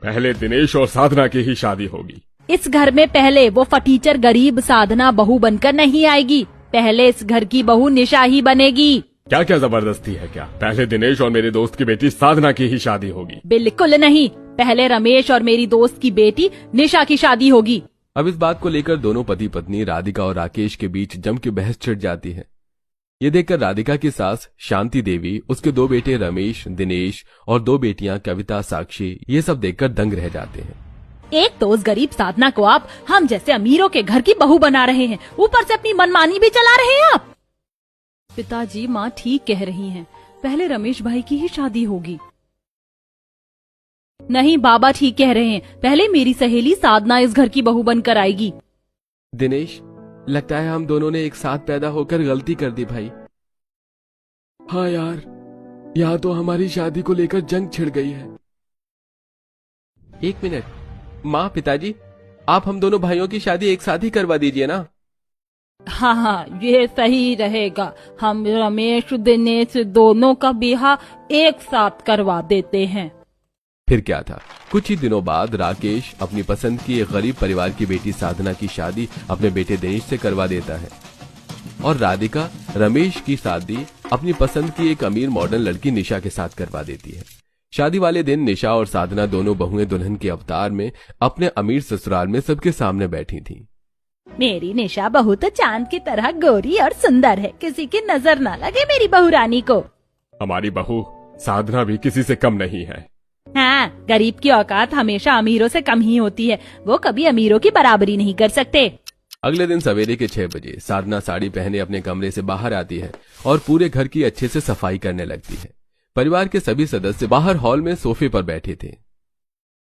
पहले दिनेश और साधना की ही शादी होगी। इस घर में पहले वो फटीचर गरीब साधना बहू बनकर नहीं आएगी, पहले इस घर की बहू निशा ही बनेगी। क्या क्या जबरदस्ती है क्या? पहले दिनेश और मेरे दोस्त की बेटी साधना की ही शादी होगी। बिल्कुल नहीं, पहले रमेश और मेरी दोस्त की बेटी निशा की शादी होगी। अब इस बात को लेकर दोनों पति पत्नी राधिका और राकेश के बीच जम के बहस छिड़ जाती है। ये देखकर राधिका की सास शांति देवी, उसके 2 बेटे रमेश, दिनेश और 2 बेटियां कविता, साक्षी, ये सब देखकर दंग रह जाते हैं। एक तो उस गरीब साधना को आप हम जैसे अमीरों के घर की बहू बना रहे हैं, ऊपर से अपनी मनमानी भी चला रहे हैं आप। पिताजी, माँ ठीक कह रही हैं, पहले रमेश भाई की ही शादी होगी। नहीं, बाबा ठीक कह रहे हैं, पहले मेरी सहेली साधना इस घर की बहू बनकर आएगी। दिनेश, लगता है हम दोनों ने एक साथ पैदा होकर गलती कर दी भाई। हाँ यार, यहाँ तो हमारी शादी को लेकर जंग छिड़ गई है। 1 मिनट, माँ, पिताजी, आप हम दोनों भाइयों की शादी एक साथ ही करवा दीजिए ना। हाँ हाँ, ये सही रहेगा, हम रमेश दिनेश दोनों का ब्याह एक साथ करवा देते हैं। फिर क्या था, कुछ ही दिनों बाद राकेश अपनी पसंद की एक गरीब परिवार की बेटी साधना की शादी अपने बेटे दिनेश से करवा देता है और राधिका रमेश की शादी अपनी पसंद की एक अमीर मॉडर्न लड़की निशा के साथ करवा देती है। शादी वाले दिन निशा और साधना दोनों बहुएं दुल्हन के अवतार में अपने अमीर ससुराल में सबके सामने बैठी थीं। मेरी निशा बहू तो चांद की तरह गोरी और सुंदर है, किसी की नजर ना लगे मेरी बहू रानी को। हमारी बहू साधना भी किसी से कम नहीं है। हाँ, गरीब की औकात हमेशा अमीरों से कम ही होती है, वो कभी अमीरों की बराबरी नहीं कर सकते। अगले दिन सवेरे के 6 बजे साधना साड़ी पहने अपने कमरे से बाहर आती है और पूरे घर की अच्छे से सफाई करने लगती है। परिवार के सभी सदस्य बाहर हॉल में सोफे पर बैठे थे।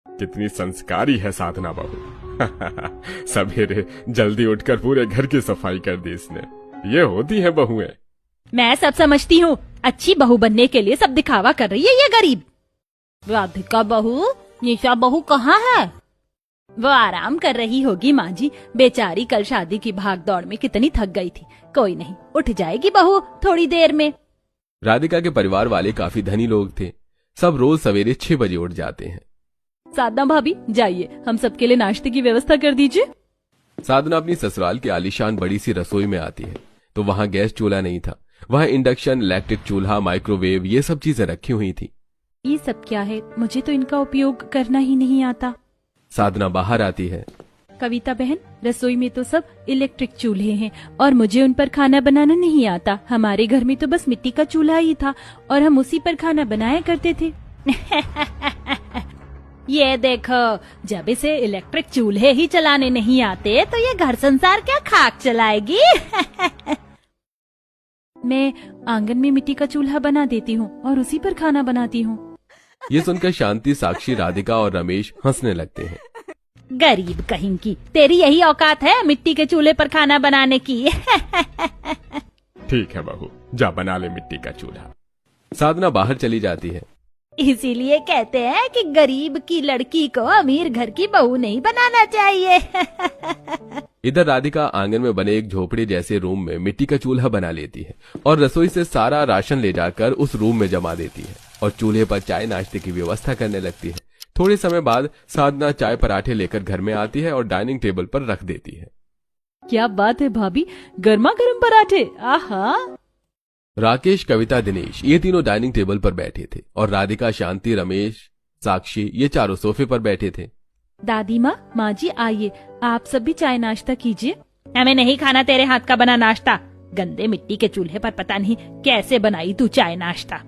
कितनी संस्कारी है साधना बहू। सवेरे जल्दी उठकर पूरे घर की सफाई कर दी इसने। ये होती है बहुएं। मैं सब समझती हूँ, अच्छी बहू बनने के लिए सब दिखावा कर रही है ये गरीब। राधिका बहू, निशा बहू कहाँ है? वो आराम कर रही होगी माँ जी, बेचारी कल शादी की भाग दौड़ में कितनी थक गई थी। कोई नहीं, उठ जाएगी बहू थोड़ी देर में। राधिका के परिवार वाले काफी धनी लोग थे, सब रोज सवेरे 6 बजे उठ जाते हैं। साधना भाभी, जाइए, हम सबके लिए नाश्ते की व्यवस्था कर दीजिए। साधना अपनी ससुराल की आलीशान बड़ी सी रसोई में आती है तो वहाँ गैस चूल्हा नहीं था, वहाँ इंडक्शन, इलेक्ट्रिक चूल्हा, माइक्रोवेव, ये सब चीजें रखी हुई थी। ये सब क्या है? मुझे तो इनका उपयोग करना ही नहीं आता। साधना बाहर आती है। कविता बहन, रसोई में तो सब इलेक्ट्रिक चूल्हे हैं और मुझे उन पर खाना बनाना नहीं आता। हमारे घर में तो बस मिट्टी का चूल्हा ही था और हम उसी पर खाना बनाया करते थे। ये देखो, जब इसे इलेक्ट्रिक चूल्हे ही चलाने नहीं आते तो ये घर संसार क्या खाक चलाएगी। मैं आंगन में मिट्टी का चूल्हा बना देती हूँ और उसी पर खाना बनाती हूँ। ये सुनकर शांति, साक्षी, राधिका और रमेश हंसने लगते हैं। गरीब कहीं की, तेरी यही औकात है मिट्टी के चूल्हे पर खाना बनाने की। ठीक है बहू, जा बना ले मिट्टी का चूल्हा। साधना बाहर चली जाती है। इसीलिए कहते हैं कि गरीब की लड़की को अमीर घर की बहू नहीं बनाना चाहिए। इधर राधिका आंगन में बने एक झोपड़ी जैसे रूम में मिट्टी का चूल्हा बना लेती है और रसोई से सारा राशन ले जाकर उस रूम में जमा देती है और चूल्हे पर चाय नाश्ते की व्यवस्था करने लगती है। थोड़े समय बाद साधना चाय पराठे लेकर घर में आती है और डाइनिंग टेबल पर रख देती है। क्या बात है भाभी, गर्मा गर्म पराठे, आहा। राकेश, कविता, दिनेश ये तीनों डाइनिंग टेबल पर बैठे थे और राधिका, शांति, रमेश, साक्षी ये चारों सोफे पर बैठे थे। दादी माँ, माँ जी आइए, आप सब भी चाय नाश्ता कीजिए। हमें नहीं खाना तेरे हाथ का बना नाश्ता। गंदे मिट्टी के चूल्हे पर पता नहीं कैसे बनाई तू चाय नाश्ता।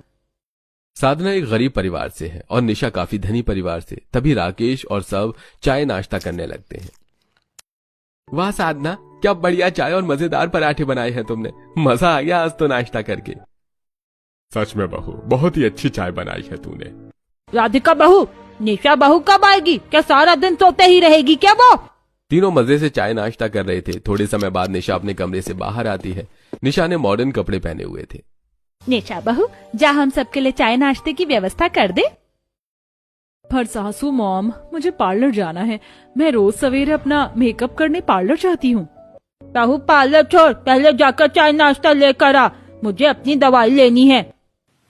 साधना एक गरीब परिवार से है और निशा काफी धनी परिवार से। तभी राकेश और सब चाय नाश्ता करने लगते हैं। वाह साधना, क्या बढ़िया चाय और मजेदार पराठे बनाए हैं तुमने। मजा आ गया आज तो नाश्ता करके। सच में बहू, बहुत ही अच्छी चाय बनाई है तूने। राधिका बहू, निशा बहू कब आएगी? क्या सारा दिन सोते ही रहेगी क्या वो? तीनों मजे से चाय नाश्ता कर रहे थे। थोड़े समय बाद निशा अपने कमरे से बाहर आती है। निशा ने मॉडर्न कपड़े पहने हुए थे। निशा बहू, जा हम सबके लिए चाय नाश्ते की व्यवस्था कर दे। पर सासू मॉम, मुझे पार्लर जाना है। मैं रोज सवेरे अपना मेकअप करने पार्लर जाती हूँ। बहू पार्लर छोड़, पहले जाकर चाय नाश्ता लेकर आ, मुझे अपनी दवाई लेनी है।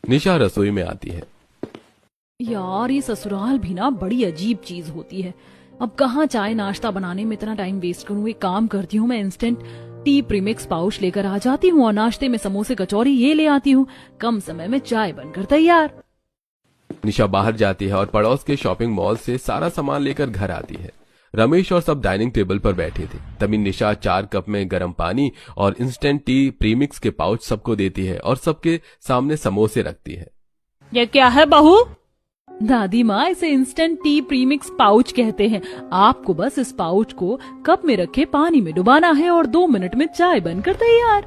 निशा रसोई में आती है। यार ये ससुराल भी ना बड़ी अजीब चीज होती है। अब कहाँ चाय नाश्ता बनाने में इतना टाइम वेस्ट करूँ। एक काम करती हूँ, मैं इंस्टेंट टी प्रीमिक्स पाउच लेकर आ जाती हूँ और नाश्ते में समोसे कचौरी ये ले आती हूँ। कम समय में चाय बनकर तैयार। निशा बाहर जाती है और पड़ोस के शॉपिंग मॉल से सारा सामान लेकर घर आती है। रमेश और सब डाइनिंग टेबल पर बैठे थे। तभी निशा 4 कप में गर्म पानी और इंस्टेंट टी प्रीमिक्स के पाउच सबको देती है और सबके सामने समोसे रखती है। ये क्या है बहू? दादी माँ, इसे इंस्टेंट टी प्रीमिक्स पाउच कहते हैं। आपको बस इस पाउच को कप में रखे पानी में डुबाना है और 2 मिनट में चाय बनकर तैयार।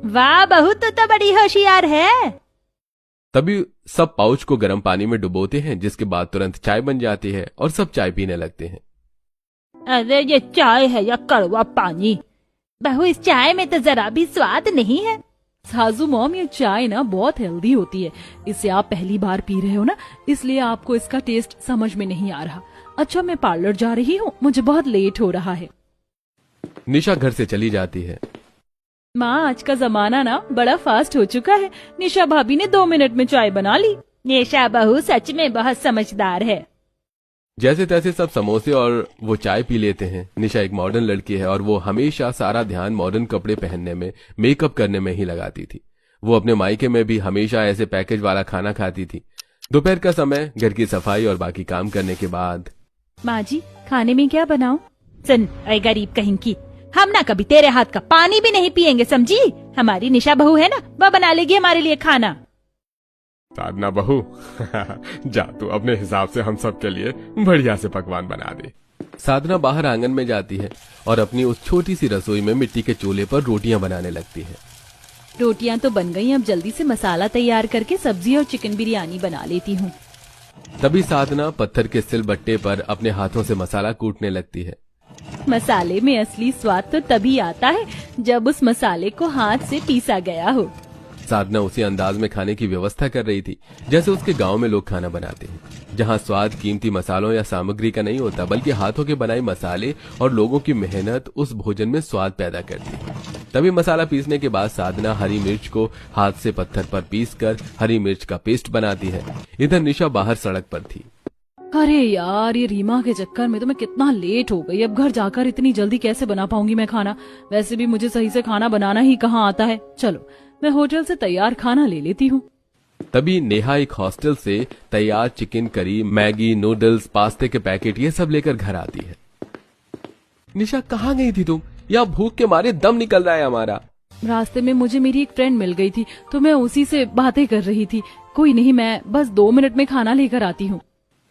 वाह बहू, तो बड़ी होशियार है। तभी सब पाउच को गर्म पानी में डुबोते हैं, जिसके बाद तुरंत चाय बन जाती है और सब चाय पीने लगते हैं। अरे ये चाय है या कड़वा पानी? बहू, इस चाय में तो जरा भी स्वाद नहीं है। साजू मॉम, ये चाय ना बहुत हेल्दी होती है। इसे आप पहली बार पी रहे हो ना, इसलिए आपको इसका टेस्ट समझ में नहीं आ रहा। अच्छा, मैं पार्लर जा रही हूँ, मुझे बहुत लेट हो रहा है। निशा घर से चली जाती है। माँ, आज का जमाना ना बड़ा फास्ट हो चुका है। निशा भाभी ने 2 मिनट में चाय बना ली। निशा बहू सच में बहुत समझदार है। जैसे तैसे सब समोसे और वो चाय पी लेते हैं। निशा एक मॉडर्न लड़की है और वो हमेशा सारा ध्यान मॉडर्न कपड़े पहनने में, मेकअप करने में ही लगाती थी। वो अपने मायके में भी हमेशा ऐसे पैकेज वाला खाना खाती थी। दोपहर का समय घर की सफाई और बाकी काम करने के बाद, माँ जी, खाने में क्या बनाऊं? सुन ऐ गरीब कहीं की, हम ना कभी तेरे हाथ का पानी भी नहीं पियेंगे, समझी? हमारी निशा बहू है ना, वह बना लेगी हमारे लिए खाना। साधना बहू जा तू अपने हिसाब से हम सब के लिए बढ़िया से पकवान बना दे। साधना बाहर आंगन में जाती है और अपनी उस छोटी सी रसोई में मिट्टी के चूल्हे पर रोटियां बनाने लगती है। रोटियां तो बन गई, अब जल्दी से मसाला तैयार करके सब्जी और चिकन बिरयानी बना लेती हूँ। तभी साधना पत्थर के सिलबट्टे पर अपने हाथों से मसाला कूटने लगती है। मसाले में असली स्वाद तो तभी आता है जब उस मसाले को हाथ से पीसा गया हो। साधना उसी अंदाज में खाने की व्यवस्था कर रही थी जैसे उसके गांव में लोग खाना बनाते हैं, जहां स्वाद कीमती मसालों या सामग्री का नहीं होता, बल्कि हाथों के बनाए मसाले और लोगों की मेहनत उस भोजन में स्वाद पैदा करती है। तभी मसाला पीसने के बाद साधना हरी मिर्च को हाथ से पत्थर पर पीसकर हरी मिर्च का पेस्ट बनाती है। इधर निशा बाहर सड़क पर थी। अरे यार, ये रीमा के चक्कर में तो मैं कितना लेट हो गई। अब घर जाकर इतनी जल्दी कैसे बना पाऊंगी मैं खाना? वैसे भी मुझे सही से खाना बनाना ही कहाँ आता है। चलो, मैं होटल से तैयार खाना ले लेती हूँ। तभी नेहा एक हॉस्टल से तैयार चिकन करी, मैगी, नूडल्स, पास्ते के पैकेट ये सब लेकर घर आती है। निशा, कहाँ गई थी तुम? या भूख के मारे दम निकल रहा है हमारा। रास्ते में मुझे मेरी एक फ्रेंड मिल गई थी तो मैं उसी से बातें कर रही थी। कोई नहीं, मैं बस 2 मिनट में खाना लेकर आती हूँ।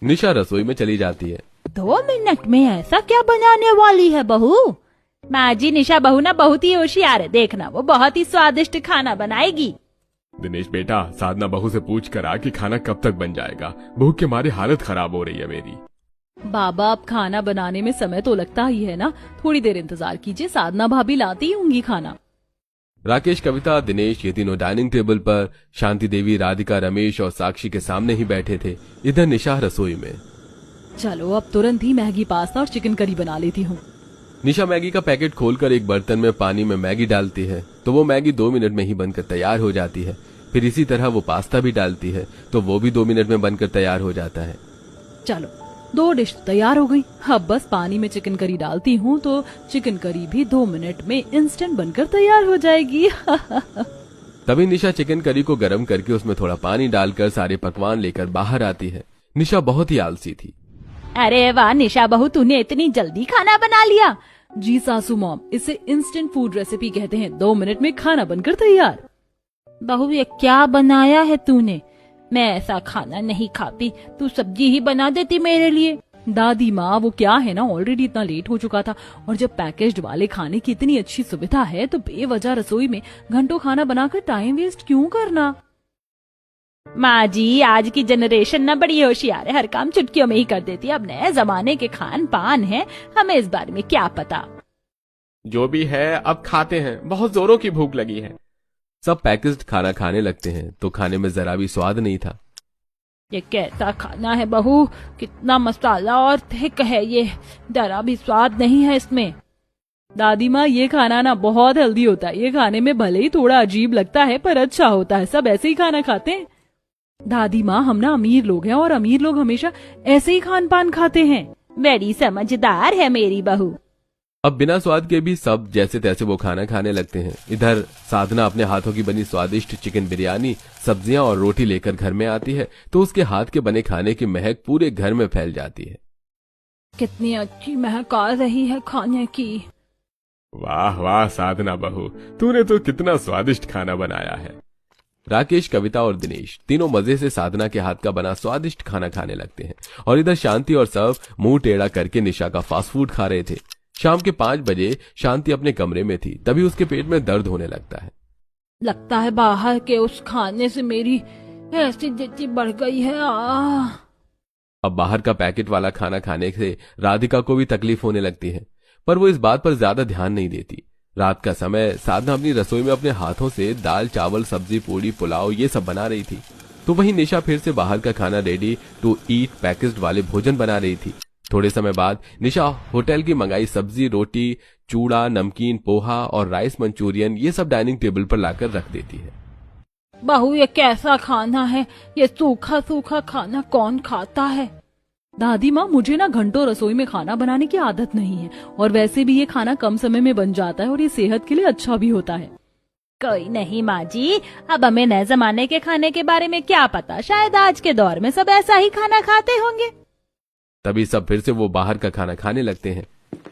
निशा रसोई में चली जाती है। 2 मिनट में ऐसा क्या बनाने वाली है बहू? माँ जी, निशा बहू ना बहुत ही होशियार है, देखना वो बहुत ही स्वादिष्ट खाना बनाएगी। दिनेश बेटा, साधना बहू से पूछ कर आ कि खाना कब तक बन जाएगा। भूख के मारे हालत खराब हो रही है मेरी। बाबा, अब खाना बनाने में समय तो लगता ही है ना, थोड़ी देर इंतजार कीजिए, साधना भाभी लाती होंगी खाना। राकेश, कविता, दिनेश ये तीनों डाइनिंग टेबल पर शांति देवी, राधिका, रमेश और साक्षी के सामने ही बैठे थे। इधर निशा रसोई में। चलो अब तुरंत ही मैगी, पास्ता और चिकन करी बना लेती हूँ। निशा मैगी का पैकेट खोलकर एक बर्तन में पानी में मैगी डालती है तो वो मैगी 2 मिनट में ही बनकर तैयार हो जाती है। फिर इसी तरह वो पास्ता भी डालती है तो वो भी 2 मिनट में बनकर तैयार हो जाता है। चलो, 2 डिश तैयार हो गई। अब बस पानी में चिकन करी डालती हूँ तो चिकन करी भी 2 मिनट में इंस्टेंट बनकर तैयार हो जाएगी। तभी निशा चिकन करी को गर्म करके उसमें थोड़ा पानी डालकर सारे पकवान लेकर बाहर आती है। निशा बहुत ही आलसी थी। अरे वाह निशा बहू, तूने इतनी जल्दी खाना बना लिया। जी सासू मॉम, इसे इंस्टेंट फूड रेसिपी कहते हैं। 2 मिनट में खाना बनकर तैयार। बहू, ये क्या बनाया है तूने? मैं ऐसा खाना नहीं खाती, तू सब्जी ही बना देती मेरे लिए। दादी माँ, वो क्या है ना, ऑलरेडी इतना लेट हो चुका था और जब पैकेज्ड वाले खाने की इतनी अच्छी सुविधा है तो बेवजह रसोई में घंटों खाना बनाकर टाइम वेस्ट क्यों करना? माँ जी, आज की जनरेशन ना बड़ी होशियार है, हर काम चुटकियों में ही कर देती है। अब नए जमाने के खान पान है, हमें इस बारे में क्या पता। जो भी है अब खाते हैं, बहुत जोरों की भूख लगी है। सब पैकेज्ड खाना खाने लगते हैं तो खाने में जरा भी स्वाद नहीं था। ये कैसा खाना है बहू? कितना मसाला और थिक है ये, जरा भी स्वाद नहीं है इसमें। दादी माँ, ये खाना ना बहुत हेल्दी होता है। ये खाने में भले ही थोड़ा अजीब लगता है पर अच्छा होता है, सब ऐसे ही खाना खाते हैं। दादी माँ, हम ना अमीर लोग हैं और अमीर लोग हमेशा ऐसे ही खान पान खाते हैं। बड़ी समझदार है मेरी बहू। अब बिना स्वाद के भी सब जैसे तैसे वो खाना खाने लगते हैं। इधर साधना अपने हाथों की बनी स्वादिष्ट चिकन बिरयानी, सब्जियां और रोटी लेकर घर में आती है तो उसके हाथ के बने खाने की महक पूरे घर में फैल जाती है। कितनी अच्छी महक आ रही है खाने की। वाह वाह साधना बहू, तूने तो कितना स्वादिष्ट खाना बनाया है। राकेश, कविता और दिनेश तीनों मजे से साधना के हाथ का बना स्वादिष्ट खाना खाने लगते हैं और इधर शांति और सब मुंह टेढ़ा करके निशा का फास्ट फूड खा रहे थे। शाम के 5 बजे शांति अपने कमरे में थी, तभी उसके पेट में दर्द होने लगता है। लगता है बाहर के उस खाने से मेरी एसिडिटी बढ़ गई है। अब बाहर का पैकेट वाला खाना खाने से राधिका को भी तकलीफ होने लगती है, पर वो इस बात पर ज्यादा ध्यान नहीं देती। रात का समय साधना अपनी रसोई में अपने हाथों से दाल, चावल, सब्जी, पूड़ी, पुलाव ये सब बना रही थी, तो वहीं निशा फिर से बाहर का खाना रेडी टू ईट पैकेज्ड वाले भोजन बना रही थी। थोड़े समय बाद निशा होटल की मंगाई सब्जी, रोटी, चूड़ा, नमकीन, पोहा और राइस मंचूरियन ये सब डाइनिंग टेबल पर लाकर रख देती है। बहू, ये कैसा खाना है? ये सूखा सूखा खाना कौन खाता है? दादी माँ, मुझे ना घंटों रसोई में खाना बनाने की आदत नहीं है और वैसे भी ये खाना कम समय में बन जाता है और ये सेहत के लिए अच्छा भी होता है। कोई नहीं माँ जी, अब हमें नए जमाने के खाने के बारे में क्या पता, शायद आज के दौर में सब ऐसा ही खाना खाते होंगे। तभी सब फिर से वो बाहर का खाना खाने लगते हैं।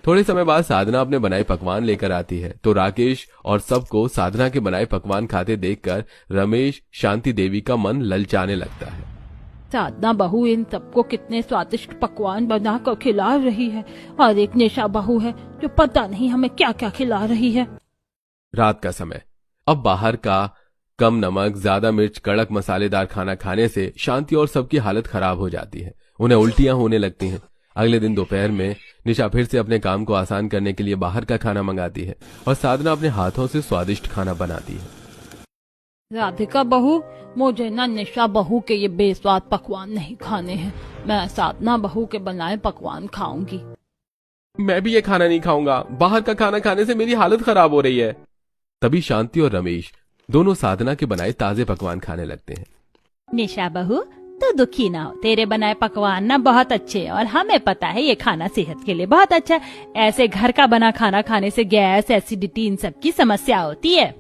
थोड़े समय बाद साधना अपने बनाए पकवान लेकर आती है तो राकेश और सबको साधना के बनाए पकवान खाते देखकर रमेश, शांति देवी का मन ललचाने लगता है। साधना बहू इन सबको कितने स्वादिष्ट पकवान बनाकर खिला रही है और एक निशा बहू है जो पता नहीं हमें क्या क्या खिला रही है। रात का समय। अब बाहर का कम नमक, ज्यादा मिर्च, कड़क मसालेदार खाना खाने से शांति और सबकी हालत खराब हो जाती है। उन्हें उल्टियां होने लगती हैं। अगले दिन दोपहर में निशा फिर से अपने काम को आसान करने के लिए बाहर का खाना मंगाती है और साधना अपने हाथों से स्वादिष्ट खाना बनाती है। राधिका बहू, मुझे ना निशा बहू के ये बेस्वाद पकवान नहीं खाने हैं। मैं साधना बहू के बनाए पकवान खाऊंगी। मैं भी ये खाना नहीं खाऊंगा, बाहर का खाना खाने से मेरी हालत खराब हो रही है। तभी शांति और रमेश दोनों साधना के बनाए ताजे पकवान खाने लगते हैं। निशा बहू, तो दुखी ना हो, तेरे बनाए पकवान ना बहुत अच्छे हैं और हमें पता है ये खाना सेहत के लिए बहुत अच्छा है। ऐसे घर का बना खाना खाने से गैस, एसिडिटी इन सब की समस्या होती है।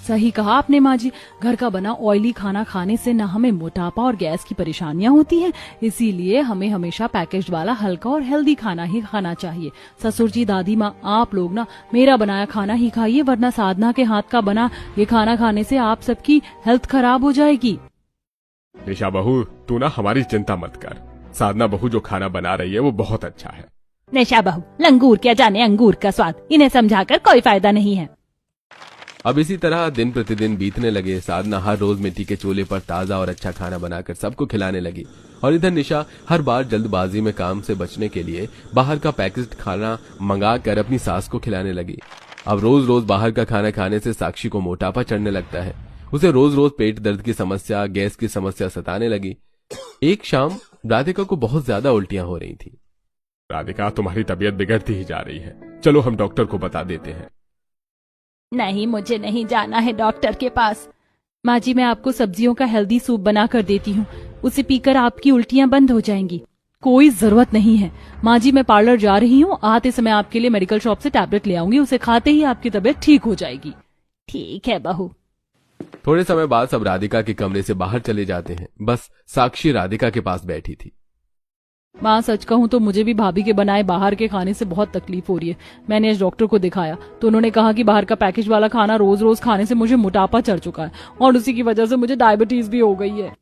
सही कहा आपने माँ जी, घर का बना ऑयली खाना खाने से न हमें मोटापा और गैस की परेशानियां होती हैं, इसीलिए हमें हमेशा पैकेज्ड वाला हल्का और हेल्दी खाना ही खाना चाहिए। ससुर जी, दादी माँ, आप लोग ना मेरा बनाया खाना ही खाइए, वरना साधना के हाथ का बना ये खाना खाने से आप सबकी हेल्थ खराब हो जाएगी। निशा बहू, तू ना हमारी चिंता मत कर। साधना बहू जो खाना बना रही है वो बहुत अच्छा है। निशा बहू, लंगूर क्या जाने अंगूर का स्वाद, इन्हें समझाकर कोई फायदा नहीं है। अब इसी तरह दिन प्रतिदिन बीतने लगे। साधना हर रोज मिट्टी के चूल्हे पर ताजा और अच्छा खाना बनाकर सबको खिलाने लगी और इधर निशा हर बार जल्दबाजी में काम से बचने के लिए बाहर का पैकेज्ड खाना मंगाकर अपनी सास को खिलाने लगी। अब रोज रोज बाहर का खाना खाने से साक्षी को मोटापा चढ़ने लगता है। उसे रोज रोज पेट दर्द की समस्या, गैस की समस्या सताने लगी। एक शाम राधिका को बहुत ज्यादा उल्टियां हो रही थी। राधिका, तुम्हारी तबीयत बिगड़ती ही जा रही है, चलो हम डॉक्टर को बता देते हैं। नहीं, मुझे नहीं जाना है डॉक्टर के पास। माँ जी, मैं आपको सब्जियों का हेल्दी सूप बना कर देती हूँ, उसे पीकर आपकी उल्टियाँ बंद हो जाएंगी। कोई जरूरत नहीं है माँ जी, मैं पार्लर जा रही हूँ, आते समय आपके लिए मेडिकल शॉप से टैबलेट ले आऊंगी, उसे खाते ही आपकी तबीयत ठीक हो जाएगी। ठीक है बहू। थोड़े समय बाद सब राधिका के कमरे से बाहर चले जाते हैं। बस साक्षी राधिका के पास बैठी थी। माँ, सच कहूँ तो मुझे भी भाभी के बनाए बाहर के खाने से बहुत तकलीफ हो रही है। मैंने इस डॉक्टर को दिखाया तो उन्होंने कहा कि बाहर का पैकेज वाला खाना रोज रोज खाने से मुझे मोटापा चढ़ चुका है और उसी की वजह से मुझे डायबिटीज भी हो गई है।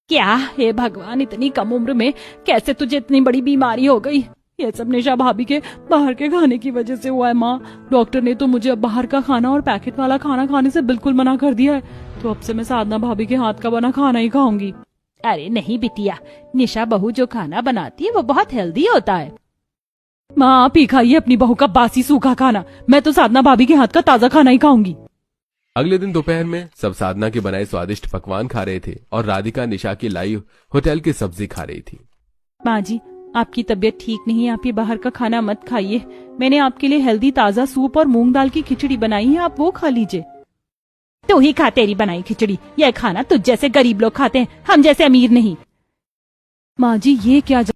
क्या? हे भगवान, इतनी कम उम्र में कैसे तुझे इतनी बड़ी बीमारी हो गई? ये सब निशा भाभी के बाहर के खाने की वजह से हुआ है माँ। डॉक्टर ने तो मुझे अब बाहर का खाना और पैकेट वाला खाना खाने से बिल्कुल मना कर दिया है, तो अब से मैं साधना भाभी के हाथ का बना खाना ही खाऊंगी। अरे नहीं बिटिया, निशा बहू जो खाना बनाती है वो बहुत हेल्दी होता है। माँ, आप ही खाइए अपनी बहू का बासी सूखा खाना, मैं तो साधना भाभी के हाथ का ताजा खाना ही खाऊंगी। अगले दिन दोपहर में सब साधना के बनाए स्वादिष्ट पकवान खा रहे थे और राधिका निशा की लाई होटल की सब्जी खा रही थी। माँ जी, आपकी तबीयत ठीक नहीं है, आप ये बाहर का खाना मत खाइए। मैंने आपके लिए हेल्दी ताजा सूप और मूंग दाल की खिचड़ी बनाई है, आप वो खा लीजिए। तू ही खा तेरी बनाई खिचड़ी। यह खाना तुझ जैसे गरीब लोग खाते हैं, हम जैसे अमीर नहीं। माँ जी ये क्या